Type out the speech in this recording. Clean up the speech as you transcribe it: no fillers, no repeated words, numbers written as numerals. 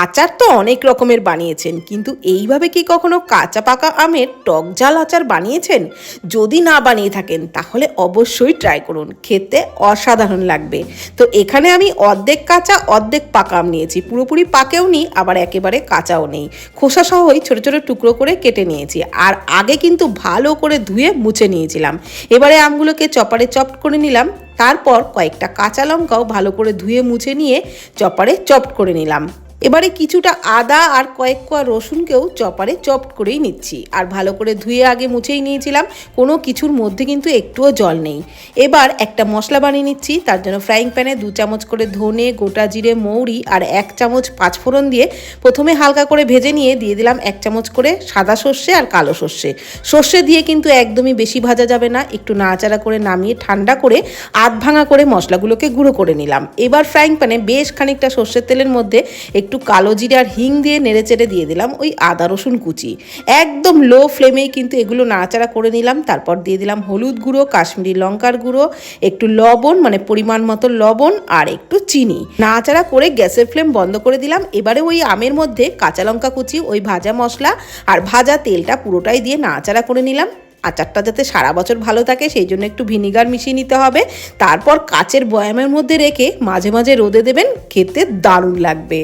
আচার তো অনেক রকমের বানিয়েছেন, কিন্তু এইভাবে কি কখনো কাঁচা পাকা আমের টক ঝাল আচার বানিয়েছেন? যদি না বানিয়ে থাকেন তাহলে অবশ্যই ট্রাই করুন, খেতে অসাধারণ লাগবে। তো এখানে আমি অর্ধেক কাঁচা অর্ধেক পাকা আম নিয়েছি, পুরোপুরি পাকেও নি আবার একেবারে কাঁচাও নেই, খোসা সহই ছোট ছোট টুকরো করে কেটে নিয়েছি। আর আগে কিন্তু ভালো করে ধুয়ে মুছে নিয়েছিলাম। এবারে আমগুলোকে চপারে চপড করে নিলাম, তারপর কয়েকটা কাঁচা লঙ্কাও ভালো করে ধুয়ে মুছে নিয়ে চপারে চপড করে নিলাম। এবারে কিছুটা আদা আর কয়েক কোয়া রসুনকেও চপারে চপড করেই নিচ্ছি, আর ভালো করে ধুয়ে আগে মুছেই নিয়েছিলাম, কোনো কিছুর মধ্যে কিন্তু একটুও জল নেই। এবার একটা মশলা বানিয়ে নিচ্ছি। তার জন্য ফ্রাইং প্যানে 2 চামচ করে ধনে, গোটা জিরে, মৌরি আর 1 চামচ পাঁচফোড়ন দিয়ে প্রথমে হালকা করে ভেজে নিয়ে দিয়ে দিলাম 1 চামচ করে সাদা সর্ষে আর কালো সর্ষে। সর্ষে দিয়ে কিন্তু একদমই বেশি ভাজা যাবে না, একটু নাড়াচাড়া করে নামিয়ে ঠান্ডা করে আধ ভাঙা করে মশলাগুলোকে গুঁড়ো করে নিলাম। এবার ফ্রাইং প্যানে বেশ খানিকটা সর্ষের তেলের মধ্যে একটু কালো জিরে আর হিং দিয়ে নেড়েচেড়ে দিয়ে দিলাম ওই আদা রসুন কুচি। একদম লো ফ্লেমেই কিন্তু এগুলো নাড়াচাড়া করে নিলাম। তারপর দিয়ে দিলাম হলুদ গুঁড়ো, কাশ্মীরি লঙ্কার গুঁড়ো, একটু লবণ মানে পরিমাণ মতো লবণ আর একটু চিনি। নাড়াচাড়া করে গ্যাসের ফ্লেম বন্ধ করে দিলাম। এবারে ওই আমের মধ্যে কাঁচা লঙ্কা কুচি, ওই ভাজা মশলা আর ভাজা তেলটা পুরোটাই দিয়ে নাড়াচাড়া করে নিলাম। আচারটা যাতে সারা বছর ভালো থাকে সেই জন্য একটু ভিনিগার মিশিয়ে নিতে হবে। তারপর কাচের বয়ামের মধ্যে রেখে মাঝে মাঝে রোদে দেবেন, খেতে দারুণ লাগবে।